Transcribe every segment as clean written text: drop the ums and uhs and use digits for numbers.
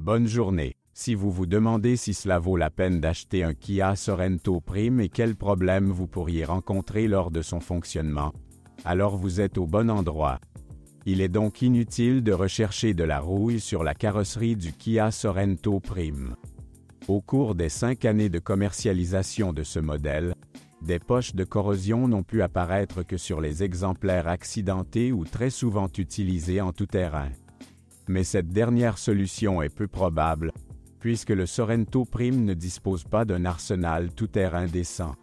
Bonne journée. Si vous vous demandez si cela vaut la peine d'acheter un Kia Sorento Prime et quels problèmes vous pourriez rencontrer lors de son fonctionnement, alors vous êtes au bon endroit. Il est donc inutile de rechercher de la rouille sur la carrosserie du Kia Sorento Prime. Au cours des 5 années de commercialisation de ce modèle, des poches de corrosion n'ont pu apparaître que sur les exemplaires accidentés ou très souvent utilisés en tout-terrain. Mais cette dernière solution est peu probable, puisque le Sorento Prime ne dispose pas d'un arsenal tout-terrain décent.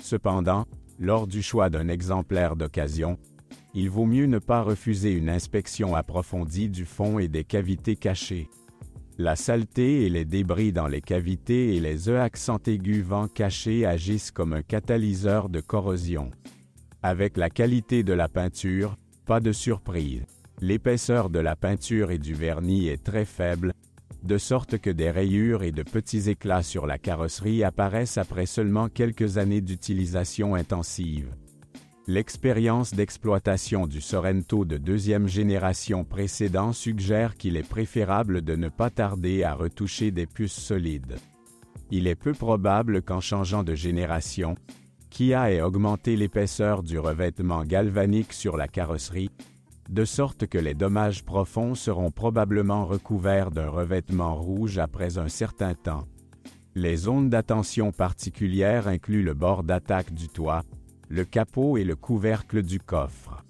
Cependant, lors du choix d'un exemplaire d'occasion, il vaut mieux ne pas refuser une inspection approfondie du fond et des cavités cachées. La saleté et les débris dans les cavités et les accents aigus vents cachés agissent comme un catalyseur de corrosion. Avec la qualité de la peinture, pas de surprise. L'épaisseur de la peinture et du vernis est très faible, de sorte que des rayures et de petits éclats sur la carrosserie apparaissent après seulement quelques années d'utilisation intensive. L'expérience d'exploitation du Sorento de deuxième génération précédent suggère qu'il est préférable de ne pas tarder à retoucher des puces solides. Il est peu probable qu'en changeant de génération, Kia ait augmenté l'épaisseur du revêtement galvanique sur la carrosserie, de sorte que les dommages profonds seront probablement recouverts d'un revêtement rouge après un certain temps. Les zones d'attention particulières incluent le bord d'attaque du toit, le capot et le couvercle du coffre.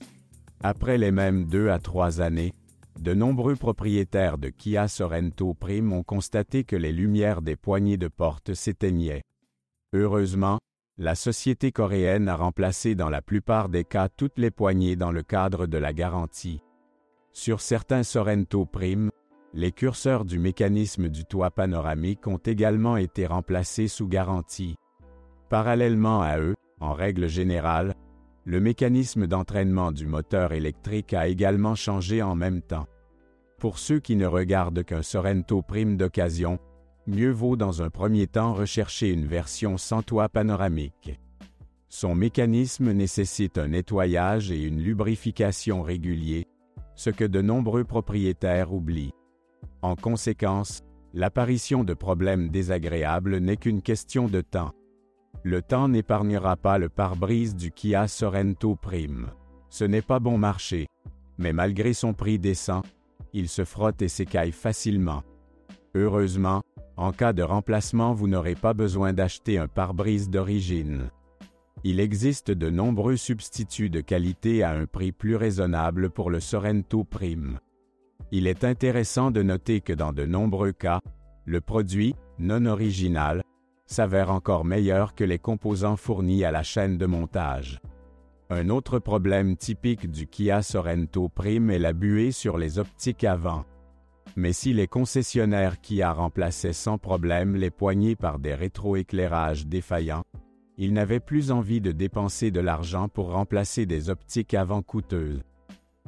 Après les mêmes 2 à 3 années, de nombreux propriétaires de Kia Sorento Prime ont constaté que les lumières des poignées de porte s'éteignaient. Heureusement, la société coréenne a remplacé dans la plupart des cas toutes les poignées dans le cadre de la garantie. Sur certains Sorento Prime, les curseurs du mécanisme du toit panoramique ont également été remplacés sous garantie. Parallèlement à eux, en règle générale, le mécanisme d'entraînement du moteur électrique a également changé en même temps. Pour ceux qui ne regardent qu'un Sorento Prime d'occasion, mieux vaut dans un premier temps rechercher une version sans toit panoramique. Son mécanisme nécessite un nettoyage et une lubrification réguliers, ce que de nombreux propriétaires oublient. En conséquence, l'apparition de problèmes désagréables n'est qu'une question de temps. Le temps n'épargnera pas le pare-brise du Kia Sorento Prime. Ce n'est pas bon marché, mais malgré son prix décent, il se frotte et s'écaille facilement. Heureusement, en cas de remplacement, vous n'aurez pas besoin d'acheter un pare-brise d'origine. Il existe de nombreux substituts de qualité à un prix plus raisonnable pour le Sorento Prime. Il est intéressant de noter que dans de nombreux cas, le produit, non original, s'avère encore meilleur que les composants fournis à la chaîne de montage. Un autre problème typique du Kia Sorento Prime est la buée sur les optiques avant. Mais si les concessionnaires Kia remplaçaient sans problème les poignées par des rétroéclairages défaillants, ils n'avaient plus envie de dépenser de l'argent pour remplacer des optiques avant coûteuses.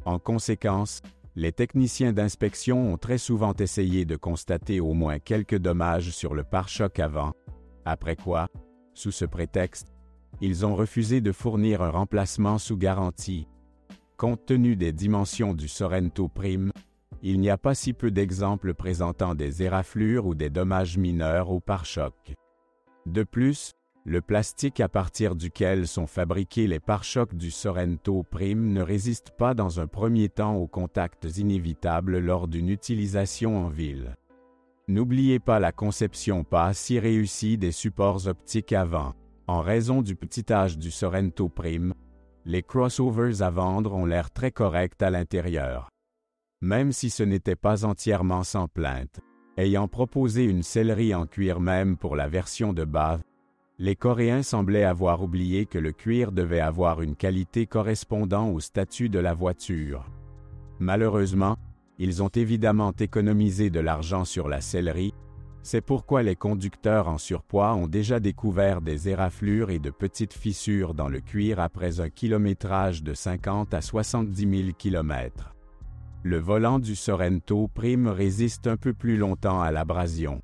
En conséquence, les techniciens d'inspection ont très souvent essayé de constater au moins quelques dommages sur le pare-choc avant, après quoi, sous ce prétexte, ils ont refusé de fournir un remplacement sous garantie. Compte tenu des dimensions du Sorento Prime, il n'y a pas si peu d'exemples présentant des éraflures ou des dommages mineurs au pare-choc. De plus, le plastique à partir duquel sont fabriqués les pare-chocs du Sorento Prime ne résiste pas dans un premier temps aux contacts inévitables lors d'une utilisation en ville. N'oubliez pas la conception pas si réussie des supports optiques avant. En raison du petit âge du Sorento Prime, les crossovers à vendre ont l'air très corrects à l'intérieur. Même si ce n'était pas entièrement sans plainte, ayant proposé une sellerie en cuir même pour la version de base, les Coréens semblaient avoir oublié que le cuir devait avoir une qualité correspondant au statut de la voiture. Malheureusement, ils ont évidemment économisé de l'argent sur la sellerie, c'est pourquoi les conducteurs en surpoids ont déjà découvert des éraflures et de petites fissures dans le cuir après un kilométrage de 50 à 70 000 km. Le volant du Sorento Prime résiste un peu plus longtemps à l'abrasion.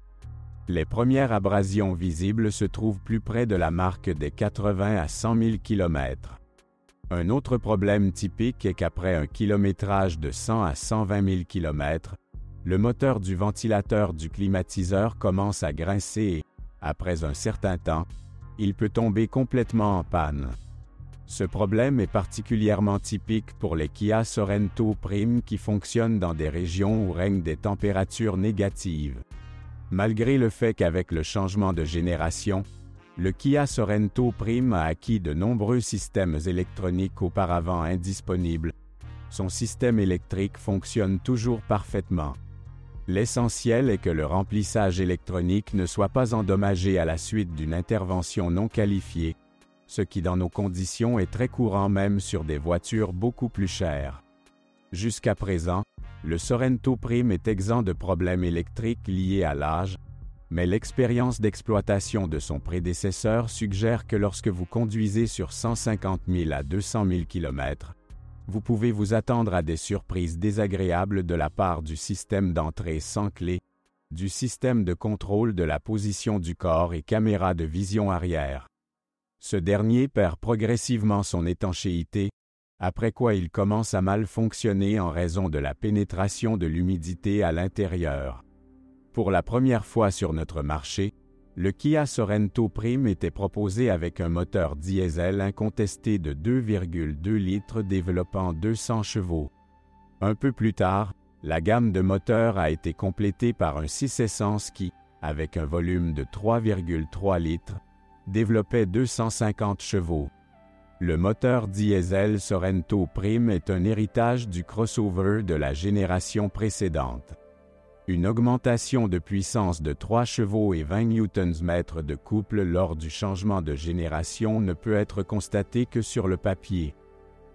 Les premières abrasions visibles se trouvent plus près de la marque des 80 à 100 000 km. Un autre problème typique est qu'après un kilométrage de 100 à 120 000 km, Le moteur du ventilateur du climatiseur commence à grincer et, après un certain temps, il peut tomber complètement en panne. Ce problème est particulièrement typique pour les Kia Sorento Prime qui fonctionnent dans des régions où règnent des températures négatives. Malgré le fait qu'avec le changement de génération, le Kia Sorento Prime a acquis de nombreux systèmes électroniques auparavant indisponibles, son système électrique fonctionne toujours parfaitement. L'essentiel est que le remplissage électronique ne soit pas endommagé à la suite d'une intervention non qualifiée, ce qui dans nos conditions est très courant même sur des voitures beaucoup plus chères. Jusqu'à présent, le Sorento Prime est exempt de problèmes électriques liés à l'âge, mais l'expérience d'exploitation de son prédécesseur suggère que lorsque vous conduisez sur 150 000 à 200 000 km, vous pouvez vous attendre à des surprises désagréables de la part du système d'entrée sans clé, du système de contrôle de la position du corps et caméra de vision arrière. Ce dernier perd progressivement son étanchéité, après quoi il commence à mal fonctionner en raison de la pénétration de l'humidité à l'intérieur. Pour la première fois sur notre marché, le Kia Sorento Prime était proposé avec un moteur diesel incontesté de 2,2 litres développant 200 chevaux. Un peu plus tard, la gamme de moteurs a été complétée par un 6 essence qui, avec un volume de 3,3 litres, développait 250 chevaux. Le moteur diesel Sorento Prime est un héritage du crossover de la génération précédente. Une augmentation de puissance de 3 chevaux et 20 Nm de couple lors du changement de génération ne peut être constatée que sur le papier.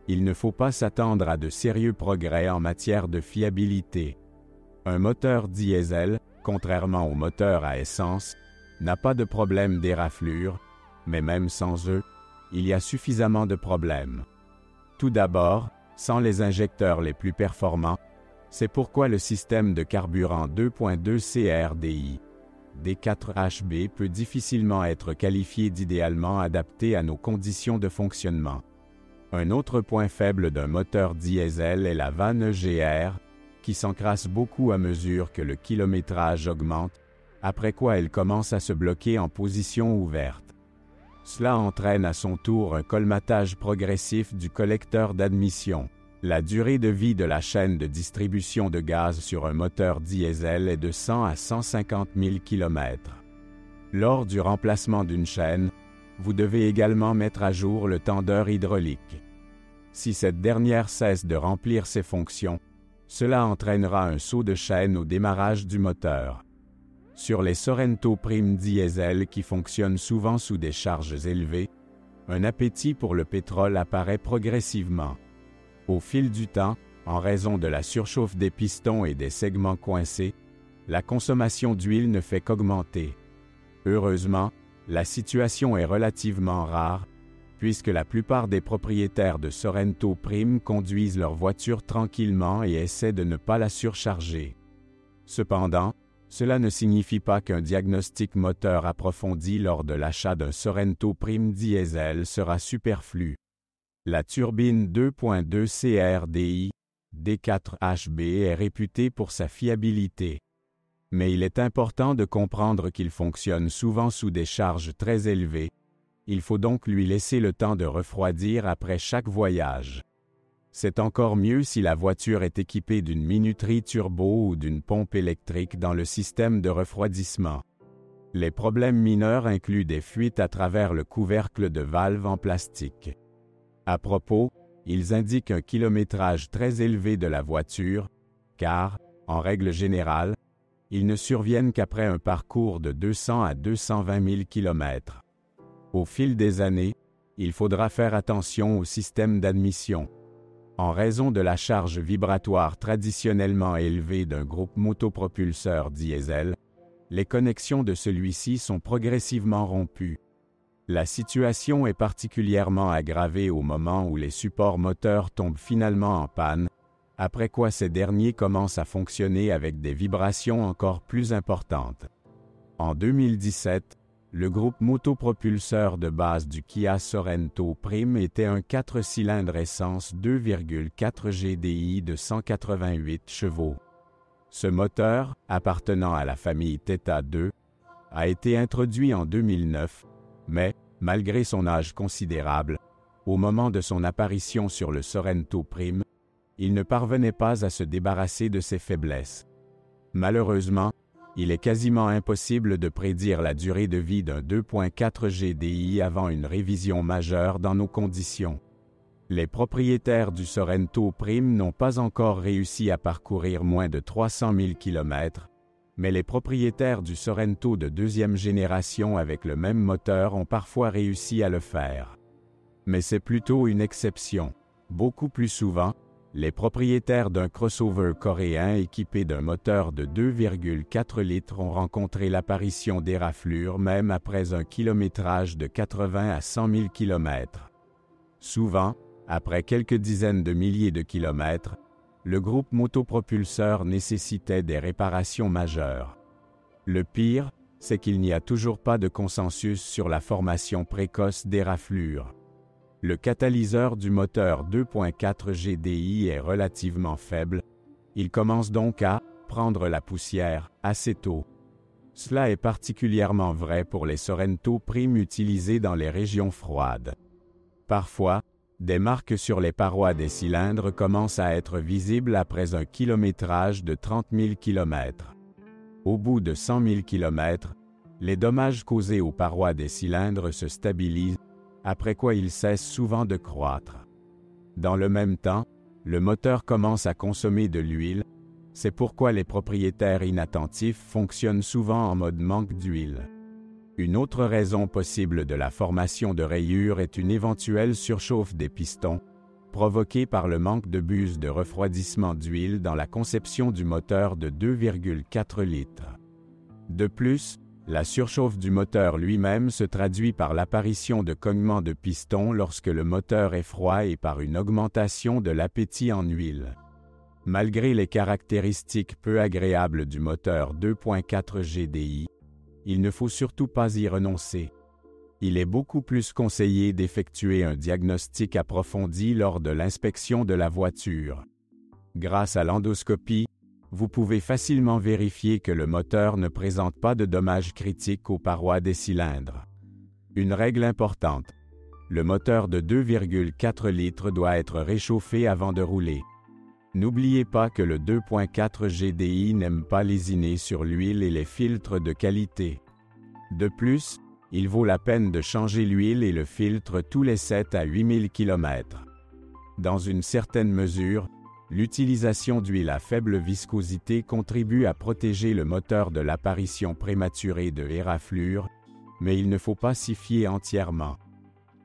Il ne faut pas s'attendre à de sérieux progrès en matière de fiabilité. Un moteur diesel, contrairement au moteur à essence, n'a pas de problème d'éraflure, mais même sans eux, il y a suffisamment de problèmes. Tout d'abord, sans les injecteurs les plus performants, c'est pourquoi le système de carburant 2.2 CRDI D4HB peut difficilement être qualifié d'idéalement adapté à nos conditions de fonctionnement. Un autre point faible d'un moteur diesel est la vanne EGR, qui s'encrasse beaucoup à mesure que le kilométrage augmente, après quoi elle commence à se bloquer en position ouverte. Cela entraîne à son tour un colmatage progressif du collecteur d'admission. La durée de vie de la chaîne de distribution de gaz sur un moteur diesel est de 100 à 150 000 km. Lors du remplacement d'une chaîne, vous devez également mettre à jour le tendeur hydraulique. Si cette dernière cesse de remplir ses fonctions, cela entraînera un saut de chaîne au démarrage du moteur. Sur les Sorento Prime diesel qui fonctionnent souvent sous des charges élevées, un appétit pour le pétrole apparaît progressivement. Au fil du temps, en raison de la surchauffe des pistons et des segments coincés, la consommation d'huile ne fait qu'augmenter. Heureusement, la situation est relativement rare, puisque la plupart des propriétaires de Sorento Prime conduisent leur voiture tranquillement et essaient de ne pas la surcharger. Cependant, cela ne signifie pas qu'un diagnostic moteur approfondi lors de l'achat d'un Sorento Prime diesel sera superflu. La turbine 2.2 CRDI D4HB est réputée pour sa fiabilité. Mais il est important de comprendre qu'il fonctionne souvent sous des charges très élevées. Il faut donc lui laisser le temps de refroidir après chaque voyage. C'est encore mieux si la voiture est équipée d'une minuterie turbo ou d'une pompe électrique dans le système de refroidissement. Les problèmes mineurs incluent des fuites à travers le couvercle de valve en plastique. À propos, ils indiquent un kilométrage très élevé de la voiture, car, en règle générale, ils ne surviennent qu'après un parcours de 200 à 220 000 km. Au fil des années, il faudra faire attention au système d'admission. En raison de la charge vibratoire traditionnellement élevée d'un groupe motopropulseur diesel, les connexions de celui-ci sont progressivement rompues. La situation est particulièrement aggravée au moment où les supports moteurs tombent finalement en panne, après quoi ces derniers commencent à fonctionner avec des vibrations encore plus importantes. En 2017, le groupe motopropulseur de base du Kia Sorento Prime était un 4 cylindres essence 2,4 GDI de 188 chevaux. Ce moteur, appartenant à la famille Theta 2, a été introduit en 2009, mais, malgré son âge considérable, au moment de son apparition sur le Sorento Prime, il ne parvenait pas à se débarrasser de ses faiblesses. Malheureusement, il est quasiment impossible de prédire la durée de vie d'un 2.4 GDI avant une révision majeure dans nos conditions. Les propriétaires du Sorento Prime n'ont pas encore réussi à parcourir moins de 300 000 km, mais les propriétaires du Sorento de deuxième génération avec le même moteur ont parfois réussi à le faire. Mais c'est plutôt une exception. Beaucoup plus souvent, les propriétaires d'un crossover coréen équipé d'un moteur de 2,4 litres ont rencontré l'apparition d'éraflures même après un kilométrage de 80 à 100 000 km. Souvent, après quelques dizaines de milliers de kilomètres, le groupe motopropulseur nécessitait des réparations majeures. Le pire, c'est qu'il n'y a toujours pas de consensus sur la formation précoce d'éraflures. Le catalyseur du moteur 2.4 GDI est relativement faible, il commence donc à prendre la poussière assez tôt. Cela est particulièrement vrai pour les Sorento Prime utilisés dans les régions froides. Parfois, des marques sur les parois des cylindres commencent à être visibles après un kilométrage de 30 000 km. Au bout de 100 000 km, les dommages causés aux parois des cylindres se stabilisent, après quoi ils cessent souvent de croître. Dans le même temps, le moteur commence à consommer de l'huile, c'est pourquoi les propriétaires inattentifs fonctionnent souvent en mode manque d'huile. Une autre raison possible de la formation de rayures est une éventuelle surchauffe des pistons, provoquée par le manque de buse de refroidissement d'huile dans la conception du moteur de 2,4 litres. De plus, la surchauffe du moteur lui-même se traduit par l'apparition de cognements de pistons lorsque le moteur est froid et par une augmentation de l'appétit en huile. Malgré les caractéristiques peu agréables du moteur 2.4 GDI, il ne faut surtout pas y renoncer. Il est beaucoup plus conseillé d'effectuer un diagnostic approfondi lors de l'inspection de la voiture. Grâce à l'endoscopie, vous pouvez facilement vérifier que le moteur ne présente pas de dommages critiques aux parois des cylindres. Une règle importante: le moteur de 2,4 litres doit être réchauffé avant de rouler. N'oubliez pas que le 2.4 GDI n'aime pas lésiner sur l'huile et les filtres de qualité. De plus, il vaut la peine de changer l'huile et le filtre tous les 7 à 8 000 km. Dans une certaine mesure, l'utilisation d'huile à faible viscosité contribue à protéger le moteur de l'apparition prématurée de éraflures, mais il ne faut pas s'y fier entièrement.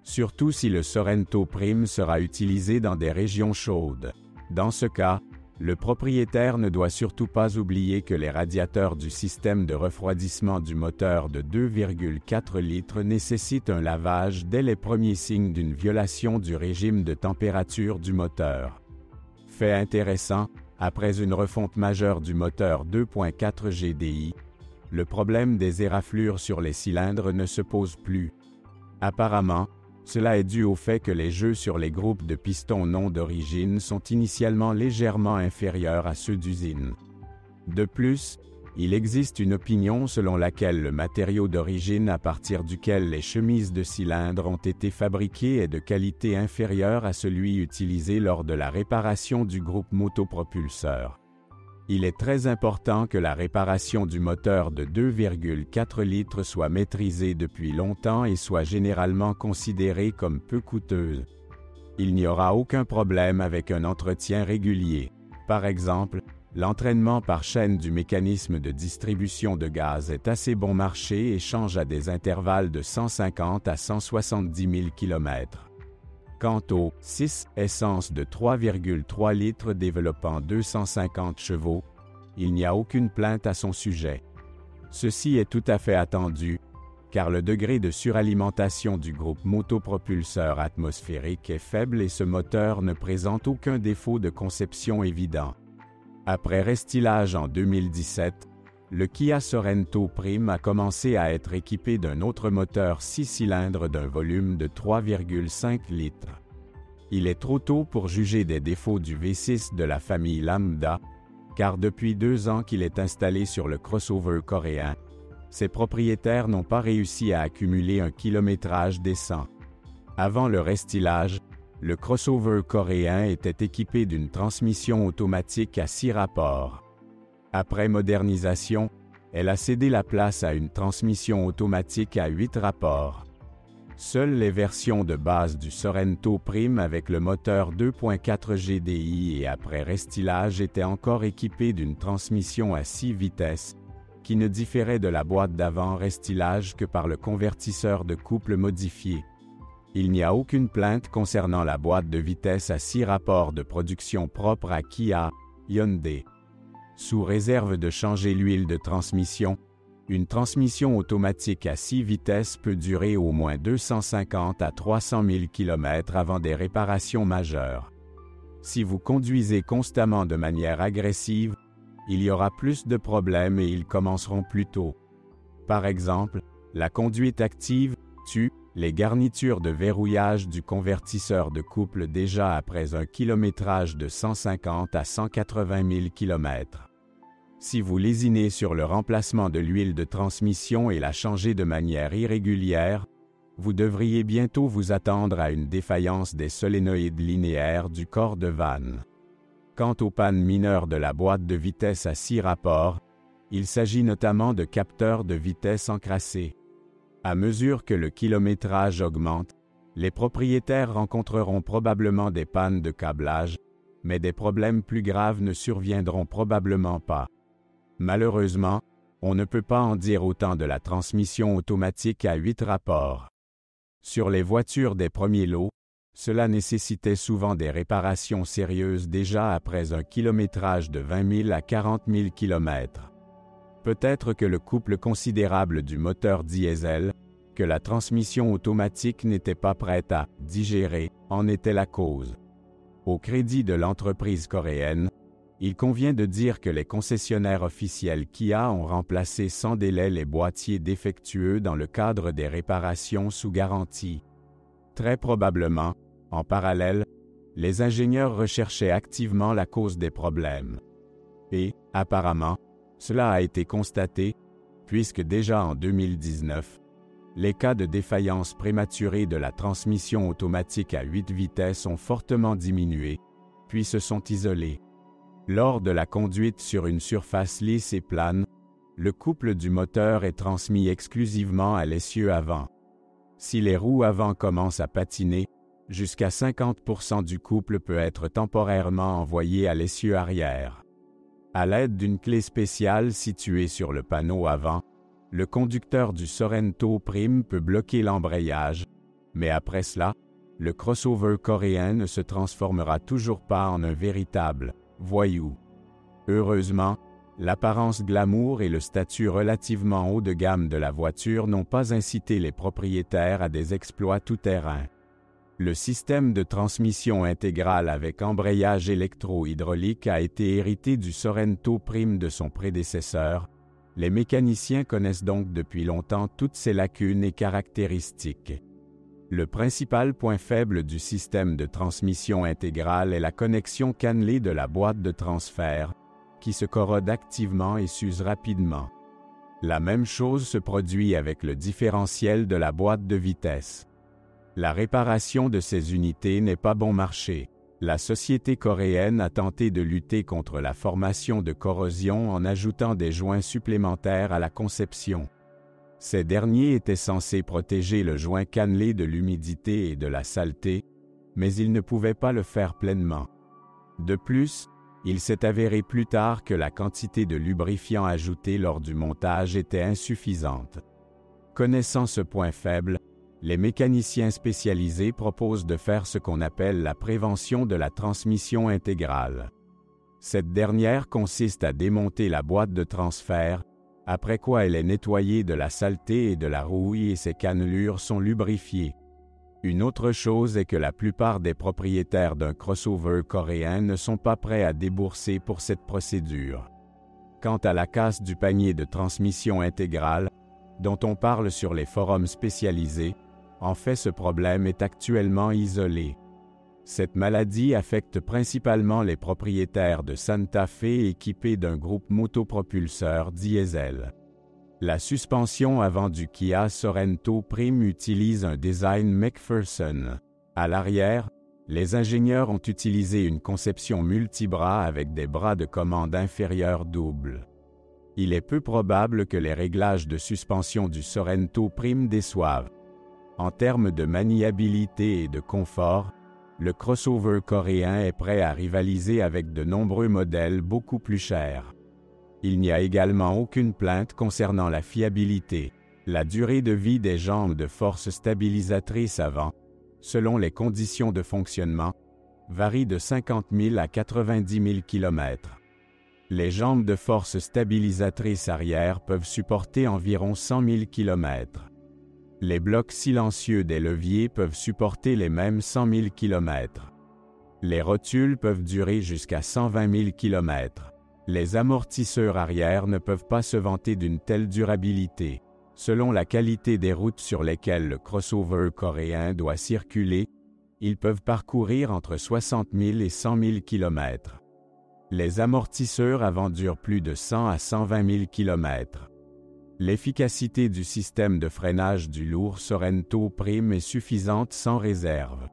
Surtout si le Sorento Prime sera utilisé dans des régions chaudes. Dans ce cas, le propriétaire ne doit surtout pas oublier que les radiateurs du système de refroidissement du moteur de 2,4 litres nécessitent un lavage dès les premiers signes d'une violation du régime de température du moteur. Fait intéressant, après une refonte majeure du moteur 2.4 GDI, le problème des éraflures sur les cylindres ne se pose plus. Apparemment, cela est dû au fait que les jeux sur les groupes de pistons non d'origine sont initialement légèrement inférieurs à ceux d'usine. De plus, il existe une opinion selon laquelle le matériau d'origine à partir duquel les chemises de cylindre ont été fabriquées est de qualité inférieure à celui utilisé lors de la réparation du groupe motopropulseur. Il est très important que la réparation du moteur de 2,4 litres soit maîtrisée depuis longtemps et soit généralement considérée comme peu coûteuse. Il n'y aura aucun problème avec un entretien régulier. Par exemple, l'entraînement par chaîne du mécanisme de distribution de gaz est assez bon marché et change à des intervalles de 150 à 170 000 km. Quant au 6 essence de 3,3 litres développant 250 chevaux, il n'y a aucune plainte à son sujet. Ceci est tout à fait attendu, car le degré de suralimentation du groupe motopropulseur atmosphérique est faible et ce moteur ne présente aucun défaut de conception évident. Après restylage en 2017, le Kia Sorento Prime a commencé à être équipé d'un autre moteur 6 cylindres d'un volume de 3,5 litres. Il est trop tôt pour juger des défauts du V6 de la famille Lambda, car depuis 2 ans qu'il est installé sur le crossover coréen, ses propriétaires n'ont pas réussi à accumuler un kilométrage décent. Avant le restylage, le crossover coréen était équipé d'une transmission automatique à 6 rapports. Après modernisation, elle a cédé la place à une transmission automatique à 8 rapports. Seules les versions de base du Sorento Prime avec le moteur 2.4 GDI et après restylage étaient encore équipées d'une transmission à 6 vitesses, qui ne différait de la boîte d'avant restylage que par le convertisseur de couple modifié. Il n'y a aucune plainte concernant la boîte de vitesse à 6 rapports de production propre à Kia, Hyundai. Sous réserve de changer l'huile de transmission, une transmission automatique à 6 vitesses peut durer au moins 250 à 300 000 km avant des réparations majeures. Si vous conduisez constamment de manière agressive, il y aura plus de problèmes et ils commenceront plus tôt. Par exemple, la conduite active tue les garnitures de verrouillage du convertisseur de couple déjà après un kilométrage de 150 à 180 000 km. Si vous lésinez sur le remplacement de l'huile de transmission et la changer de manière irrégulière, vous devriez bientôt vous attendre à une défaillance des solénoïdes linéaires du corps de vanne. Quant aux pannes mineures de la boîte de vitesse à 6 rapports, il s'agit notamment de capteurs de vitesse encrassés. À mesure que le kilométrage augmente, les propriétaires rencontreront probablement des pannes de câblage, mais des problèmes plus graves ne surviendront probablement pas. Malheureusement, on ne peut pas en dire autant de la transmission automatique à 8 rapports. Sur les voitures des premiers lots, cela nécessitait souvent des réparations sérieuses déjà après un kilométrage de 20 000 à 40 000 km. Peut-être que le couple considérable du moteur diesel, que la transmission automatique n'était pas prête à digérer, en était la cause. Au crédit de l'entreprise coréenne, il convient de dire que les concessionnaires officiels Kia ont remplacé sans délai les boîtiers défectueux dans le cadre des réparations sous garantie. Très probablement, en parallèle, les ingénieurs recherchaient activement la cause des problèmes. Et, apparemment, cela a été constaté, puisque déjà en 2019, les cas de défaillance prématurée de la transmission automatique à 8 vitesses ont fortement diminué, puis se sont isolés. Lors de la conduite sur une surface lisse et plane, le couple du moteur est transmis exclusivement à l'essieu avant. Si les roues avant commencent à patiner, jusqu'à 50% du couple peut être temporairement envoyé à l'essieu arrière. À l'aide d'une clé spéciale située sur le panneau avant, le conducteur du Sorento Prime peut bloquer l'embrayage, mais après cela, le crossover coréen ne se transformera toujours pas en un véritable voyou. Heureusement, l'apparence glamour et le statut relativement haut de gamme de la voiture n'ont pas incité les propriétaires à des exploits tout-terrain. Le système de transmission intégrale avec embrayage électro-hydraulique a été hérité du Sorento Prime de son prédécesseur. Les mécaniciens connaissent donc depuis longtemps toutes ses lacunes et caractéristiques. Le principal point faible du système de transmission intégrale est la connexion cannelée de la boîte de transfert, qui se corrode activement et s'use rapidement. La même chose se produit avec le différentiel de la boîte de vitesse. La réparation de ces unités n'est pas bon marché. La société coréenne a tenté de lutter contre la formation de corrosion en ajoutant des joints supplémentaires à la conception. Ces derniers étaient censés protéger le joint cannelé de l'humidité et de la saleté, mais ils ne pouvaient pas le faire pleinement. De plus, il s'est avéré plus tard que la quantité de lubrifiant ajouté lors du montage était insuffisante. Connaissant ce point faible, les mécaniciens spécialisés proposent de faire ce qu'on appelle la prévention de la transmission intégrale. Cette dernière consiste à démonter la boîte de transfert, après quoi elle est nettoyée de la saleté et de la rouille et ses cannelures sont lubrifiées. Une autre chose est que la plupart des propriétaires d'un crossover coréen ne sont pas prêts à débourser pour cette procédure. Quant à la casse du panier de transmission intégrale, dont on parle sur les forums spécialisés, en fait ce problème est actuellement isolé. Cette maladie affecte principalement les propriétaires de Santa Fe équipés d'un groupe motopropulseur diesel. La suspension avant du Kia Sorento Prime utilise un design McPherson. À l'arrière, les ingénieurs ont utilisé une conception multibras avec des bras de commande inférieurs doubles. Il est peu probable que les réglages de suspension du Sorento Prime déçoivent. En termes de maniabilité et de confort, le crossover coréen est prêt à rivaliser avec de nombreux modèles beaucoup plus chers. Il n'y a également aucune plainte concernant la fiabilité. La durée de vie des jambes de force stabilisatrices avant, selon les conditions de fonctionnement, varie de 50 000 à 90 000 km. Les jambes de force stabilisatrices arrière peuvent supporter environ 100 000 km. Les blocs silencieux des leviers peuvent supporter les mêmes 100 000 km. Les rotules peuvent durer jusqu'à 120 000 km. Les amortisseurs arrière ne peuvent pas se vanter d'une telle durabilité. Selon la qualité des routes sur lesquelles le crossover coréen doit circuler, ils peuvent parcourir entre 60 000 et 100 000 km. Les amortisseurs avant durent plus de 100 à 120 000 km. L'efficacité du système de freinage du lourd Sorento Prime est suffisante sans réserve.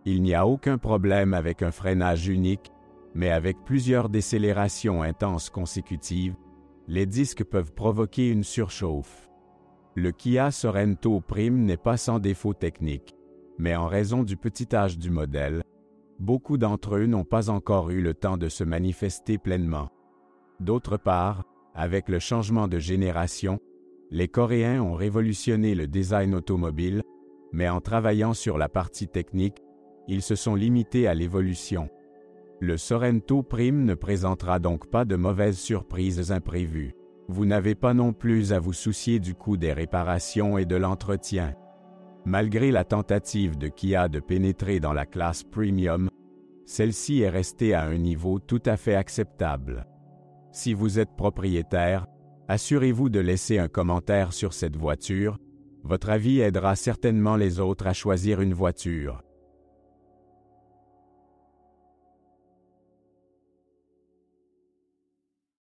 Il n'y a aucun problème avec un freinage unique, mais avec plusieurs décélérations intenses consécutives, les disques peuvent provoquer une surchauffe. Le Kia Sorento Prime n'est pas sans défaut technique, mais en raison du petit âge du modèle, beaucoup d'entre eux n'ont pas encore eu le temps de se manifester pleinement. D'autre part, avec le changement de génération, les Coréens ont révolutionné le design automobile, mais en travaillant sur la partie technique, ils se sont limités à l'évolution. Le Sorento Prime ne présentera donc pas de mauvaises surprises imprévues. Vous n'avez pas non plus à vous soucier du coût des réparations et de l'entretien. Malgré la tentative de Kia de pénétrer dans la classe Premium, celle-ci est restée à un niveau tout à fait acceptable. Si vous êtes propriétaire, assurez-vous de laisser un commentaire sur cette voiture. Votre avis aidera certainement les autres à choisir une voiture.